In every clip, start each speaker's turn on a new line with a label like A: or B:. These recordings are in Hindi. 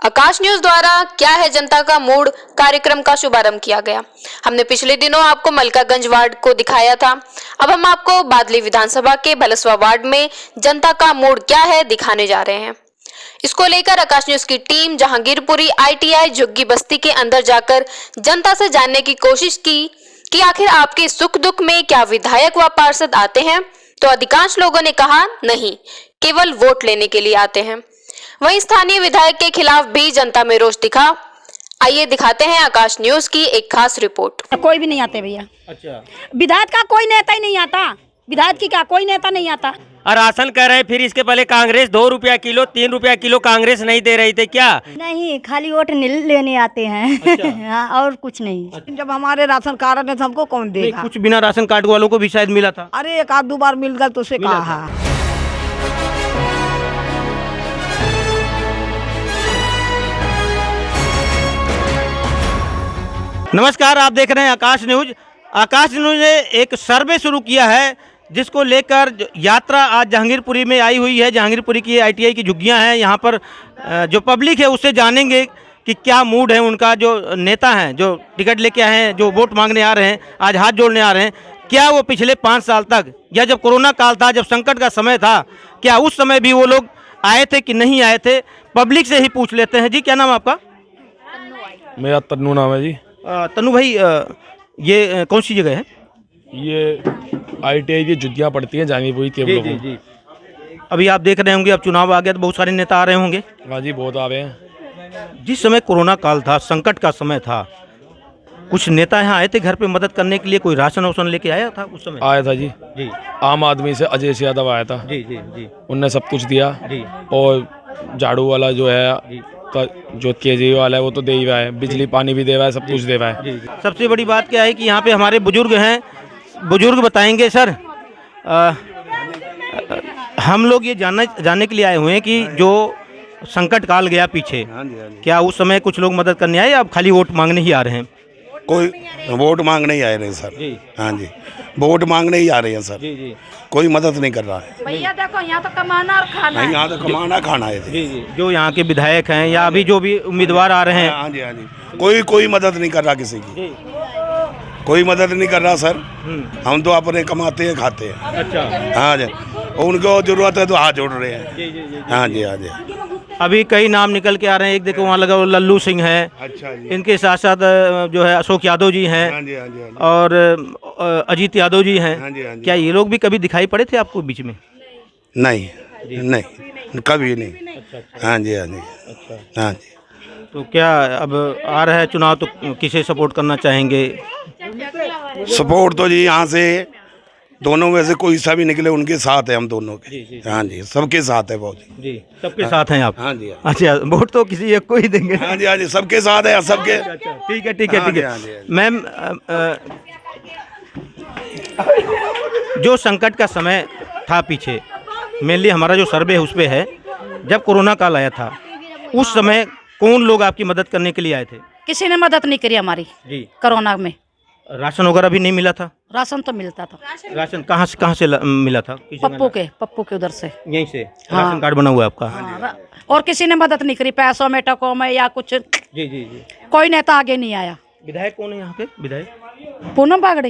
A: आकाश न्यूज द्वारा क्या है जनता का मूड कार्यक्रम का शुभारंभ किया गया। हमने पिछले दिनों आपको मलकागंज वार्ड को दिखाया था। अब हम आपको बादली विधानसभा के भलसवा वार्ड में जनता का मूड क्या है दिखाने जा रहे हैं। इसको लेकर आकाश न्यूज की टीम जहांगीरपुरी ITI झुग्गी बस्ती के अंदर जाकर जनता से जानने की कोशिश की कि आखिर आपके सुख दुख में क्या विधायक व पार्षद आते हैं। तो अधिकांश लोगों ने कहा नहीं, केवल वोट लेने के लिए आते हैं। वहीं स्थानीय विधायक के खिलाफ भी जनता में रोष दिखा। आइए दिखाते हैं आकाश न्यूज की एक खास रिपोर्ट।
B: कोई भी नहीं आते भैया।
C: अच्छा,
B: विधायक का कोई नेता ही नहीं आता। विधायक की क्या कोई नेता नहीं आता।
C: और राशन कह रहे, फिर इसके पहले कांग्रेस 2 रुपया किलो 3 रुपया किलो कांग्रेस नहीं दे रही थी क्या?
D: नहीं, खाली वोट लेने आते हैं।
C: अच्छा।
D: हाँ, और कुछ नहीं।
E: जब हमारे राशन कार्ड है तो हमको कौन देगा?
C: कुछ बिना राशन कार्ड वालों को भी शायद मिला था।
E: अरे एक आध दो बार मिल गया तो उसे
C: मिला
E: कहा।
C: नमस्कार, आप देख रहे हैं आकाश न्यूज। आकाश न्यूज ने एक सर्वे शुरू किया है जिसको लेकर यात्रा आज जहांगीरपुरी में आई हुई है। जहांगीरपुरी की ITI की झुग्गियां हैं। यहाँ पर जो पब्लिक है उससे जानेंगे कि क्या मूड है उनका। जो नेता हैं, जो टिकट लेके आए हैं, जो वोट मांगने आ रहे हैं, आज हाथ जोड़ने आ रहे हैं, क्या वो पिछले 5 साल तक या जब कोरोना काल था, जब संकट का समय था, क्या उस समय भी वो लोग आए थे कि नहीं आए थे? पब्लिक से ही पूछ लेते हैं। जी, क्या नाम आपका?
F: मेरा तन्नू नाम है जी।
C: तन्नू भाई, ये कौन सी जगह है?
F: ये ITI की झुग्गियाँ पड़ती हैं जहांगीरपुरी के
C: जी जी जी। अभी आप देख रहे होंगे, अब चुनाव आ गया तो बहुत सारे नेता आ रहे होंगे।
F: हाँ जी, बहुत आ रहे हैं।
C: जिस समय कोरोना काल था, संकट का समय था, कुछ नेता यहाँ आए थे घर पे मदद करने के लिए? कोई राशन वाशन लेके आया था उस समय?
F: आया था जी।
C: जी
F: आम आदमी से अजय से यादव आया था।
C: जी जी जी
F: उनने सब कुछ दिया।
C: जी।
F: और झाड़ू वाला जो है, जो केजरीवाल है, वो तो दे ही रहा है। बिजली पानी भी दे रहा है, सब कुछ दे रहा है।
C: जी। सबसे बड़ी बात क्या है कि यहाँ पे हमारे बुजुर्ग हैं। बुजुर्ग बताएंगे। सर, हम लोग ये जानने के लिए आए हुए हैं कि जो संकट काल गया पीछे, क्या उस समय कुछ लोग मदद करने आए या अब खाली वोट मांगने ही आ रहे हैं?
G: कोई वोट मांगने ही आए रहे सर।
C: जी।
G: हाँ जी, वोट मांगने ही आ रहे हैं सर।
C: जी जी।
G: कोई मदद नहीं कर रहा है।
B: भैया देखो, यहाँ तो कमाना और खाना
G: नहीं, यहाँ तो कमाना खाना है।
C: जी जी। जो यहाँ के विधायक हैं या अभी जो भी उम्मीदवार आ रहे हैं,
G: हाँ जी, हाँ जी, कोई मदद नहीं कर रहा किसी की। कोई मदद नहीं कर रहा सर। हम तो अपने कमाते हैं, खाते हैं।
C: अच्छा।
G: हाँ जी, उनको जरूरत है तो हाथ जोड़ रहे हैं।
C: जी जी जी।
G: हाँ जी, हाँ जी।
C: अभी कई नाम निकल के आ रहे हैं। एक देखो वहाँ लगा वो लल्लू सिंह है।
G: अच्छा जी।
C: इनके साथ साथ जो है अशोक यादव जी हैं।
G: हाँ जी, हाँ जी, हाँ जी।
C: और अजीत यादव जी हैं।
G: हाँ जी, हाँ जी।
C: क्या ये लोग भी कभी दिखाई पड़े थे आपको बीच में?
G: नहीं नहीं, कभी नहीं। हाँ जी, हाँ जी। हाँ जी।
C: तो क्या अब आ रहा है चुनाव, तो किसे सपोर्ट करना चाहेंगे?
G: सपोर्ट तो जी यहाँ से दोनों में से कोई सा भी निकले उनके साथ है हम दोनों के।
C: जी।
G: हाँ जी, सबके साथ है बहुत।
C: जी, सबके साथ हैं आप?
G: हाँ जी, हाँ।
C: अच्छा, वोट तो किसी एक को ही देंगे?
G: हाँ जी, हाँ जी, सबके साथ है, सबके।
C: ठीक है ठीक है
G: हाँ
C: ठीक
G: जी, हाँ जी,
C: है।
G: हाँ जी।
C: मैम, जो संकट का समय था पीछे, मेनली हमारा जो सर्वे है उस पे है, जब कोरोना काल आया था उस समय कौन लोग आपकी मदद करने के लिए आए थे?
B: किसी ने मदद नहीं करी हमारी
C: जी।
B: कोरोना में।
C: राशन वगैरह भी नहीं मिला था?
B: राशन तो मिलता था।
C: राशन कहाँ से मिला था? किस जगह?
B: पप्पू के उधर से।
C: यहीं से
B: हाँ।
C: राशन कार्ड बना हुआ है आपका?
B: हाँ, और किसी ने मदद नहीं करी, पैसों में, टकों में या कुछ।
C: जी जी जी।
B: कोई नेता आगे नहीं आया।
C: विधायक कौन है यहाँ के? विधायक
B: पूनम बागड़े,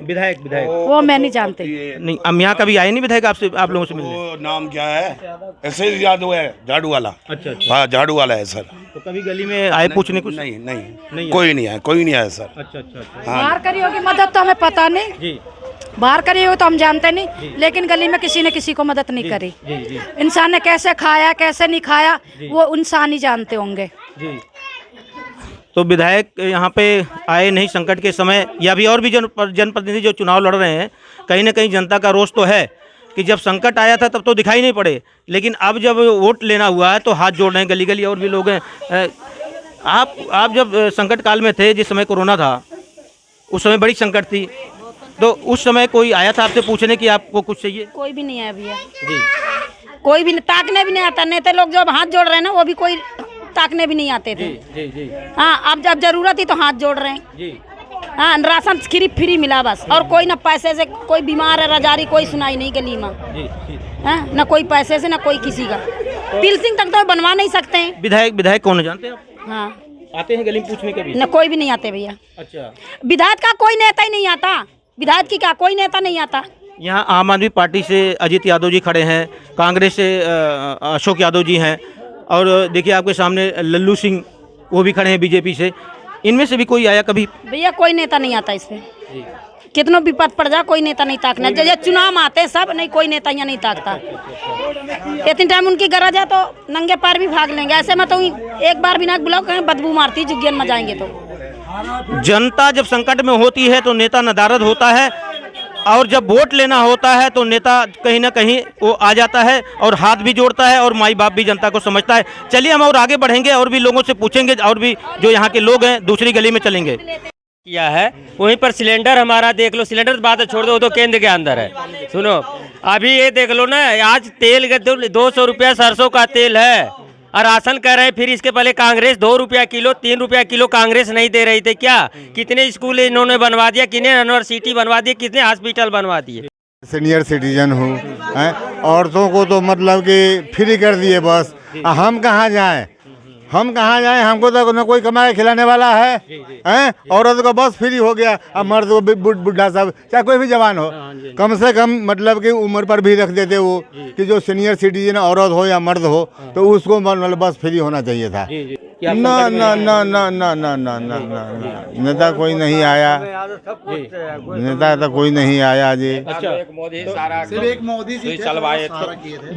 C: विधायक
B: वो मैं नहीं जानती।
C: नहीं, हम यहाँ कभी आए नहीं विधायक आपसे, आप लोगों से मिलने?
G: वो नाम क्या है? ऐसे यादव है, झाड़ू वाला।
C: अच्छा अच्छा।
G: हाँ, झाड़ू वाला है सर।
C: तो कभी गली में आए पूछने कुछ?
G: नहीं नहीं,
C: नहीं
G: कोई नहीं आया, कोई नहीं आया सर।
C: अच्छा अच्छा अच्छा।
G: हाँ
B: बाहर करी होगी मदद तो हमें पता नहीं।
C: जी
B: बाहर करी होगी तो हम जानते नहीं, लेकिन गली में किसी ने किसी को मदद नहीं करी।
C: जी जी
B: इंसान ने कैसे खाया कैसे नहीं खाया वो इंसान ही जानते होंगे।
C: जी। तो विधायक यहाँ पे आए नहीं संकट के समय, या भी और भी जनप्रतिनिधि जो चुनाव लड़ रहे हैं, कहीं ना कहीं जनता का रोष तो है कि जब संकट आया था तब तो दिखाई नहीं पड़े, लेकिन अब जब वोट लेना हुआ है तो हाथ जोड़ रहे हैं। गली गली और भी लोग हैं। आप जब संकट काल में थे, जिस समय कोरोना था, उस समय बड़ी संकट थी, तो उस समय कोई आया था आपसे पूछने कि आपको कुछ चाहिए?
B: कोई भी नहीं आया भैया।
C: जी।
B: कोई भी ताकने भी नहीं आता। नेता लोग जब हाथ जोड़ रहे हैं ना, वो भी कोई ताकने भी नहीं आते थे।
C: जी जी।
B: हाँ, अब जब जरूरत थी तो हाथ जोड़ रहे हैं।
C: जी।
B: हाँ, राशन फ्री मिला बस, और कोई ना पैसे से, कोई बीमार है रजारी, कोई सुनाई नहीं गली में।
C: जी जी।
B: हाँ, ना कोई पैसे से ना कोई किसी का। पिल्सिंग तक तो बनवा नहीं सकते हैं।
C: विधायक कौन है जानते हैं आप?
B: हाँ,
C: आते हैं गली में पूछने के भी?
B: न कोई भी नहीं आते भैया।
C: अच्छा,
B: विधायक का कोई नेता ही नहीं आता। विधायक की क्या कोई नेता नहीं आता।
C: यहाँ आम आदमी पार्टी से अजीत यादव जी खड़े हैं, कांग्रेस से अशोक यादव जी हैं, और देखिए आपके सामने लल्लू सिंह वो भी खड़े हैं बीजेपी से। इनमें से भी कोई आया कभी?
B: भैया कोई नेता नहीं आता इसमें। कितनों विपद पड़ जा कोई नेता नहीं ताकना। जैसे चुनाव आते हैं सब, नहीं कोई नेता यहाँ नहीं ताकता। इतने टाइम उनकी गरज है तो नंगे पैर भी भाग लेंगे। ऐसे में तो एक बार बिना बुलाओ कहीं बदबू मारती जुग्गियन में जाएंगे तो।
C: जनता जब संकट में होती है तो नेता नदारद होता है, और जब वोट लेना होता है तो नेता कहीं ना कहीं वो आ जाता है और हाथ भी जोड़ता है और माई बाप भी जनता को समझता है। चलिए हम और आगे बढ़ेंगे और भी लोगों से पूछेंगे, और भी जो यहाँ के लोग हैं दूसरी गली में चलेंगे।
H: किया है वहीं पर सिलेंडर हमारा देख लो, सिलेंडर की बात छोड़ दो, वो तो केंद्र के अंदर है। सुनो अभी ये देख लो ना, आज तेल 200 रुपया सरसों का तेल है और राशन कह रहे हैं। फिर इसके पहले कांग्रेस 2 रुपया किलो 3 रुपया किलो कांग्रेस नहीं दे रही थी क्या? कितने स्कूल इन्होंने बनवा दिया, कितने यूनिवर्सिटी बनवा दिए, कितने हॉस्पिटल बनवा दिए।
I: सीनियर सिटीजन हूँ, औरतों को तो मतलब कि फ्री कर दिए बस। हम कहाँ जाएं, हमको तो न कोई कमाए खिलाने वाला है, औरत को बस फ्री हो गया। अब मर्द को बुढ़ा सब चाहे कोई भी जवान हो, कम से कम मतलब कि उम्र पर भी रख देते वो कि जो सीनियर सिटीजन औरत हो या मर्द हो तो उसको मतलब बस फ्री होना चाहिए था। ना ना ना ना ना ना ना ना ना नेता कोई नहीं आया, नेता तो कोई नहीं आया जी।
C: सिर्फ एक मोदी जी चलवाए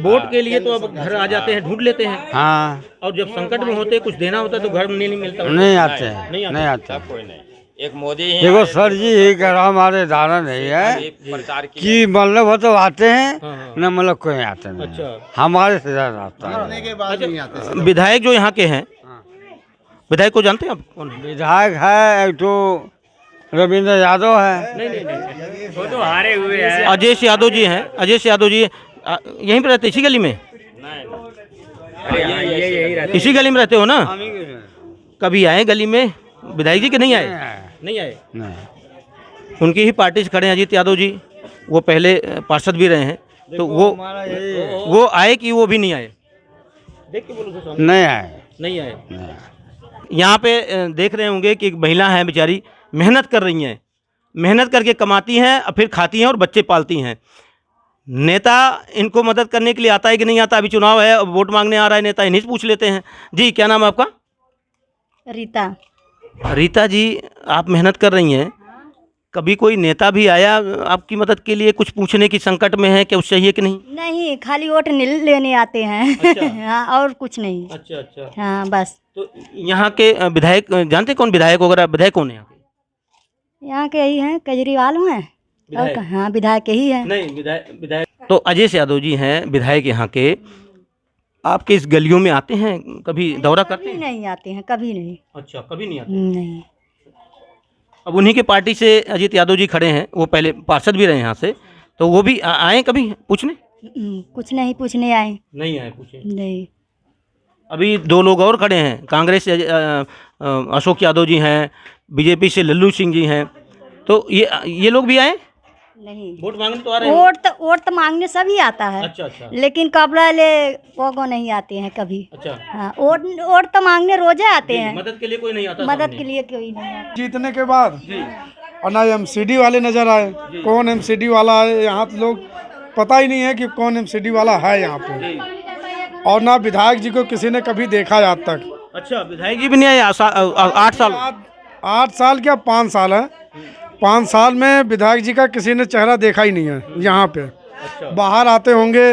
C: वोट के लिए तो अब घर आ जाते हैं, ढूंढ लेते हैं।
H: हाँ,
C: और जब संकट में होते कुछ देना होता है तो घर नहीं मिलता,
H: नहीं आते हैं, नहीं आता कोई नहीं। एक मोदी देखो सर जी यही कह रहा, हमारे धारणा नहीं है कि मतलब वो तो आते हैं न, मतलब कोई आते नहीं। अच्छा, हमारे से ज्यादा आता है।
C: विधायक जो यहाँ के हैं, विधायक को जानते हैं आप कौन?
H: विधायक है एक तो रविंद्र यादव है। नहीं, वो तो हारे हुए हैं।
C: अजय यादव जी हैं, अजय यादव जी यहीं पर रहते इसी गली में? इसी गली में रहते हो ना? कभी आए गली में विधायक जी के? नहीं आए, नहीं आए। उनकी ही पार्टी से खड़े हैं अजीत यादव जी, वो पहले पार्षद भी रहे हैं, तो वो आए कि वो भी नहीं आए? देख के बोलो।
H: नहीं आए,
C: नहीं आए। यहाँ पे देख रहे होंगे कि एक महिला है बेचारी, मेहनत कर रही हैं, मेहनत करके कमाती हैं और फिर खाती हैं और बच्चे पालती हैं। नेता इनको मदद करने के लिए आता है कि नहीं आता? अभी चुनाव है, वोट मांगने आ रहा है नेता, इन्हीं से पूछ लेते हैं। जी क्या नाम है आपका?
D: रीता।
C: रीता जी, आप मेहनत कर रही हैं, कभी कोई नेता भी आया आपकी मदद के लिए, कुछ पूछने की संकट में है क्या, कुछ चाहिए कि नहीं?
D: नहीं, खाली वोट लेने आते हैं।
C: अच्छा।
D: हाँ, और कुछ नहीं।
C: अच्छा अच्छा।
D: हाँ बस।
C: तो यहाँ के विधायक जानते कौन विधायक वगैरह? विधायक कौन है यहाँ के?
D: यहाँ के यही हैं, केजरीवाल हैं। और हाँ, विधायक यही है।
C: नहीं, विधायक तो अजय यादव जी हैं विधायक यहाँ के। आपके इस गलियों में आते हैं, कभी दौरा करते हैं?
D: नहीं आते हैं, कभी नहीं।
C: अच्छा, कभी नहीं आते?
D: नहीं।
C: अब उन्हीं के पार्टी से अजीत यादव जी खड़े हैं, वो पहले पार्षद भी रहे यहाँ से, तो वो भी आए कभी पूछने?
D: कुछ नहीं पूछने आए।
C: नहीं आए पूछे?
D: नहीं।
C: अभी 2 लोग और खड़े हैं, कांग्रेस से अशोक यादव जी हैं, बीजेपी से लल्लू सिंह जी हैं, तो ये लोग भी आए?
D: नहीं।
C: वोट मांगने तो आ रहे हैं?
D: वोट तो मांगने सभी आता है।
C: अच्छा अच्छा।
D: लेकिन कपड़ा ले वो नहीं आते हैं कभी।
C: अच्छा।
D: हाँ, वोट तो मांगने रोजे आते हैं।
C: मदद के लिए कोई नहीं आता?
D: मदद के लिए कोई नहीं आता।
J: जीतने के बाद और ना एमसीडी वाले नजर आए, कौन एमसीडी वाला है यहाँ तो लोग पता ही नहीं है कि कौन एमसीडी वाला है यहाँ पे। और ना विधायक जी को किसी ने कभी देखा आज तक।
C: अच्छा, विधायक जी भी नहीं आए 8 साल?
J: 8 साल क्या 5 साल है। 5 साल में विधायक जी का किसी ने चेहरा देखा ही नहीं है यहाँ पे। अच्छा। बाहर आते होंगे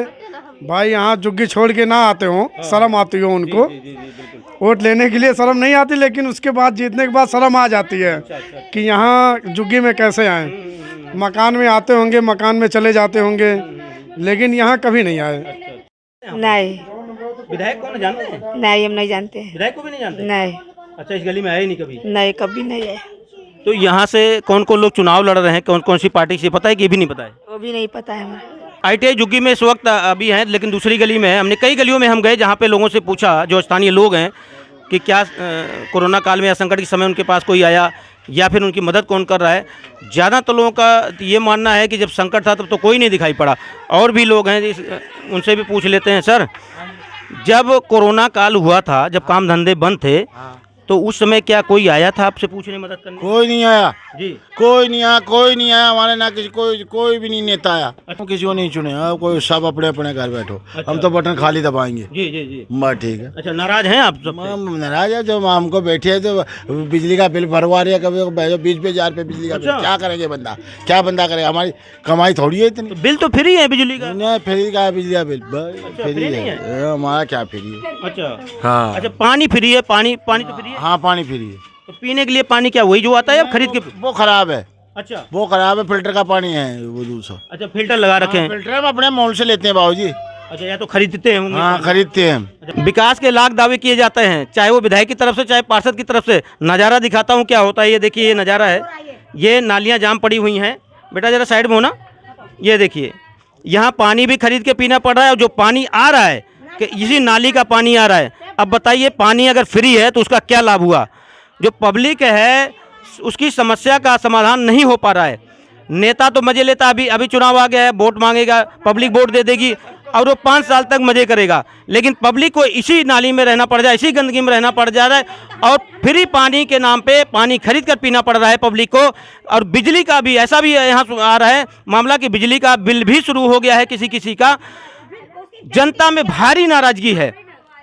J: भाई, यहाँ जुग्गी छोड़ के ना आते हों, शर्म आती हो उनको। वोट लेने के लिए शर्म नहीं आती, लेकिन उसके बाद जीतने के बाद शर्म आ जाती है कि यहाँ जुग्गी में कैसे आए। मकान में आते होंगे, मकान में चले जाते होंगे, लेकिन यहाँ कभी नहीं आए।
E: नहीं।
C: विधायक कौन जानते हैं?
E: नहीं, हम नहीं जानते।
C: विधायक को भी नहीं जानते?
E: नहीं।
C: अच्छा, इस गली में आए नहीं कभी?
E: नहीं, कभी नहीं आए।
C: तो यहाँ से कौन कौन लोग चुनाव लड़ रहे हैं, कौन कौन सी पार्टी से, पता है कि ये भी नहीं पता है?
E: वो भी नहीं पता है हमें।
C: ITI जुग्गी में इस वक्त अभी हैं, लेकिन दूसरी गली में है। हमने कई गलियों में हम गए जहाँ पे लोगों से पूछा, जो स्थानीय लोग हैं, कि क्या कोरोना काल में या संकट के समय उनके पास कोई आया या फिर उनकी मदद कौन कर रहा है। ज़्यादा तो लोगों का ये मानना है कि जब संकट था तब तो कोई नहीं दिखाई पड़ा। और भी लोग हैं, उनसे भी पूछ लेते हैं। सर, जब कोरोना काल हुआ था, जब काम धंधे बंद थे, तो उस समय क्या कोई आया था आपसे पूछने, मदद करने?
I: कोई नहीं आया
C: जी।
I: कोई नहीं आया हमारे ना किसी कोई भी नहीं नेता आया। किसी को नहीं चुने, कोई सब अपने अपने घर बैठो।
C: अच्छा।
I: हम तो बटन खाली दबाएंगे।
C: जी जी जी।
I: बस ठीक है।
C: अच्छा, नाराज हैं आप सब?
I: नाराज है जो हमको बैठे है, तो बिजली का बिल भरवा रहे हैं, कभी 20,000 रुपये बिजली का बिल।
C: अच्छा।
I: क्या करेंगे बंदा, क्या बंदा करेगा? हमारी कमाई थोड़ी है इतनी।
C: बिल तो फ्री है बिजली का?
I: नहीं, फ्री का है बिजली का बिल,
C: फ्री
I: फ्री
C: नहीं
I: है हमारा। क्या फ्री है?
C: अच्छा
I: हाँ।
C: अच्छा, पानी फ्री है? पानी तो फ्री है?
I: हाँ, पानी फ्री है।
C: तो पीने के लिए पानी क्या वही जो आता है या खरीद के?
I: वो खराब है।
C: अच्छा,
I: वो खराब है, फिल्टर का पानी है वो दूसरा।
C: अच्छा, फिल्टर लगा रखे हैं?
I: फिल्टर हम अपने मॉल से लेते हैं बाबूजी।
C: अच्छा, या तो खरीदते होंगे?
I: हाँ, खरीदते हैं हम।
C: अच्छा, विकास के लाख दावे किए जाते हैं, चाहे वो विधायक की तरफ से चाहे पार्षद की तरफ से। नज़ारा दिखाता हूँ क्या होता है। ये देखिए, ये नज़ारा है, ये नालियाँ जाम पड़ी हुई हैं। बेटा जरा साइड में हो ना। ये देखिए, यहाँ पानी भी खरीद के पीना पड़ रहा है, और जो पानी आ रहा है कि इसी नाली का पानी आ रहा है। अब बताइए, पानी अगर फ्री है तो उसका क्या लाभ हुआ? जो पब्लिक है उसकी समस्या का समाधान नहीं हो पा रहा है। नेता तो मजे लेता, अभी चुनाव आ गया है, वोट मांगेगा, पब्लिक वोट दे देगी और वो 5 साल तक मजे करेगा, लेकिन पब्लिक को इसी नाली में रहना पड़ जाए, इसी गंदगी में रहना पड़ जा रहा है, और फ्री पानी के नाम पे पानी खरीद कर पीना पड़ रहा है पब्लिक को। और बिजली का भी ऐसा भी यहाँ आ रहा है मामला कि बिजली का बिल भी शुरू हो गया है किसी का। जनता में भारी नाराजगी है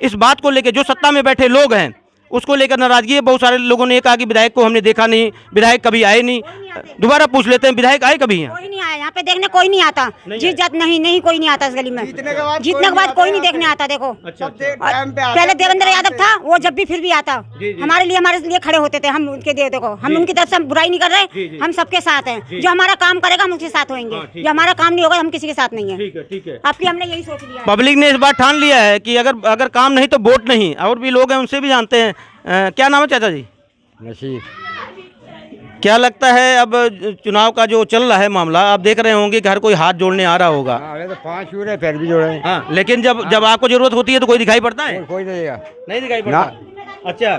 C: इस बात को लेकर। जो सत्ता में बैठे लोग हैं उसको लेकर नाराजगी है। बहुत सारे लोगों ने ये कहा कि विधायक को हमने देखा नहीं, विधायक कभी आए नहीं। दोबारा पूछ लेते हैं, विधायक आए कभी यहाँ?
B: कोई नहीं आया यहाँ पे देखने, कोई नहीं आता। जीत जात नहीं कोई नहीं आता इस गली में। जीतने के बाद कोई नहीं देखने आता। देखो,
C: अच्छा,
B: पहले देवेंद्र यादव था, वो जब भी फिर भी आता, हमारे लिए खड़े होते थे। हम उनके देखो, हम उनकी तरफ से बुराई नहीं कर रहे, हम सबके साथ हैं। जो हमारा काम करेगा हम उसके साथ होंगे, जो हमारा काम नहीं होगा हम किसी के साथ नहीं है।
C: ठीक है।
B: आपकी हमने यही सोच लिया।
C: पब्लिक ने इस बार ठान लिया है कि अगर काम नहीं तो वोट नहीं। और भी लोग हैं, उनसे भी जानते हैं। क्या नाम है चाचा जी?
I: नसीब।
C: क्या लगता है अब चुनाव का जो चल रहा है मामला, आप देख रहे होंगे कि हर कोई हाथ जोड़ने आ रहा होगा।
I: तो 5 यूरे पैर भी जोड़े।
C: हाँ, लेकिन जब आपको जरूरत होती है तो कोई दिखाई पड़ता है?
I: कोई
C: नहीं दिखाई पड़ता। अच्छा,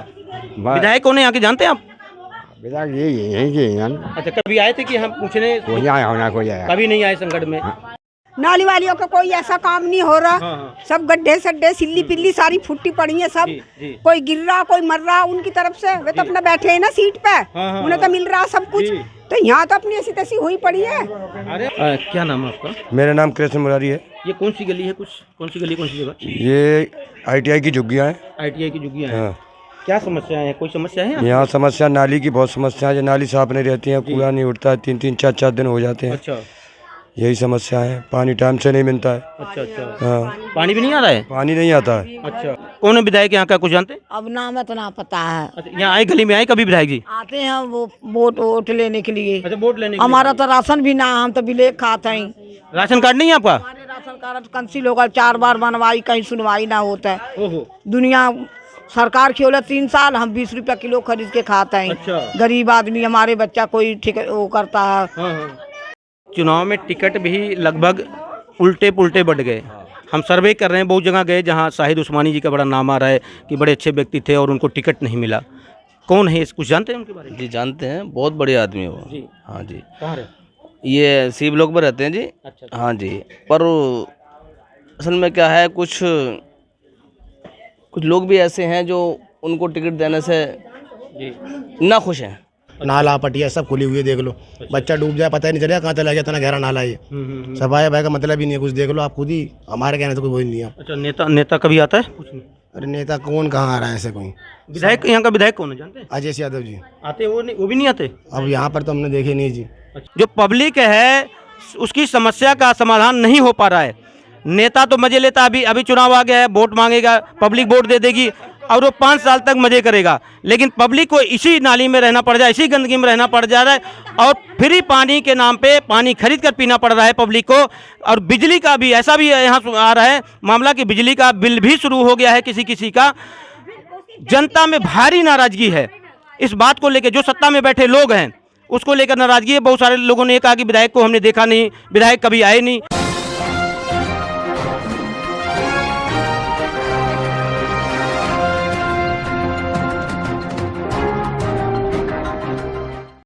C: विधायक कौन है यहाँ के, जानते हैं आप?
I: विधायक यही के।
C: अच्छा, कभी आए थे कि हम पूछने?
I: कोई आया होना, कोई आया।
C: कभी नहीं आए संकट में?
E: नाली वालियों का कोई ऐसा काम नहीं हो रहा।
C: हाँ।
E: सब गड्ढे सड्ढे सिल्ली पिल्ली सारी फुट्टी पड़ी है सब।
C: जी।
E: कोई गिर रहा, कोई मर रहा उनकी तरफ से। वे तो अपना बैठे हैं ना सीट पे।
C: हाँ।
E: उन्हें तो मिल रहा सब कुछ। तो यहाँ तो अपनी ऐसी तैसी हुई पड़ी है।
C: अरे क्या नाम है आपका?
I: मेरा नाम कृष्ण मुरारी है।
C: ये कौन सी गली है? कौन सी जगह?
I: ये ITI की झुग्गियाँ हैं।
C: ITI की झुग्गियाँ हैं।
I: हाँ।
C: क्या समस्या है? कोई समस्या है
I: यहाँ? समस्या नाली की बहुत समस्या है। नाली साफ नहीं रहती है, कूड़ा नहीं उठता है, 3-3 4-4 दिन हो जाते हैं।
C: अच्छा,
I: यही समस्या है। पानी टाइम से नहीं मिलता है।
C: अच्छा।
I: हाँ,
C: पानी भी नहीं आ रहा है?
I: पानी नहीं आता है।
C: अच्छा, कौन है विधायक यहाँ का, कुछ जानते हैं?
B: अब नाम इतना पता है।
C: अच्छा, यहाँ आए, गली में आए कभी विधायक जी?
B: आते हैं वो वोट लेने के लिए।
C: अच्छा, वोट लेने के लिए।
B: हमारा तो राशन भी ना, हम तो बिले खाते हैं।
C: राशन कार्ड नहीं है आपका?
B: हमारे राशन कार्ड कैंसिल होगा, 4 बार बनवाई, कहीं सुनवाई ना होता है।
C: ओहो।
B: दुनिया सरकार खेला 3 साल, हम 20 रुपया किलो खरीद के खाते हैं।
C: अच्छा।
B: गरीब आदमी, हमारे बच्चा कोई ठीक वो करता है।
C: हाँ। चुनाव में टिकट भी लगभग उल्टे पुल्टे बढ़ गए। हम सर्वे कर रहे हैं, बहुत जगह गए जहां शाहिद उस्मानी जी का बड़ा नाम आ रहा है कि बड़े अच्छे व्यक्ति थे और उनको टिकट नहीं मिला। कौन है, कुछ जानते हैं उनके बारे में?
K: जी जानते हैं, बहुत बढ़िया आदमी है वो
C: जी।
K: हाँ जी।
C: कहाँ रहे?
K: ये सी ब्लॉक में रहते हैं जी।
C: अच्छा।
K: हाँ जी, पर असल में क्या है, कुछ लोग भी ऐसे हैं जो उनको टिकट देने से ना खुश हैं।
L: नाला पटिया सब खुली हुई है, देख लो। बच्चा डूब जाए पता ही नहीं चलेगा कहाँ चला गया, इतना गहरा नाला है। सफाई भाई का मतलब ही नहीं है, कुछ देख लो आप खुद ही। हमारे कहने तो कोई नहीं है।
C: अच्छा, नेता कभी आता है? कुछ नहीं।
L: अरे नेता कौन कहाँ आ रहा है ऐसे कोई?
C: विधायक, यहाँ का विधायक कौन है जानते हैं?
L: अजय यादव जी
C: आते? वो भी नहीं आते।
L: अब यहाँ पर तो हमने देखे नहीं जी।
C: जो पब्लिक है उसकी समस्या का समाधान नहीं हो पा रहा है। नेता तो मजे लेता, अभी चुनाव आ गया है, वोट मांगेगा, पब्लिक वोट दे देगी और वो 5 साल तक मजे करेगा, लेकिन पब्लिक को इसी नाली में रहना पड़ जाए, इसी गंदगी में रहना पड़ जा रहा है, और फ्री पानी के नाम पे पानी खरीद कर पीना पड़ रहा है पब्लिक को। और बिजली का भी ऐसा भी यहाँ आ रहा है मामला कि बिजली का बिल भी शुरू हो गया है किसी का। जनता में भारी नाराजगी है इस बात को लेकर। जो सत्ता में बैठे लोग हैं उसको लेकर नाराजगी है। बहुत सारे लोगों ने कहा कि विधायक को हमने देखा नहीं, विधायक कभी आए नहीं।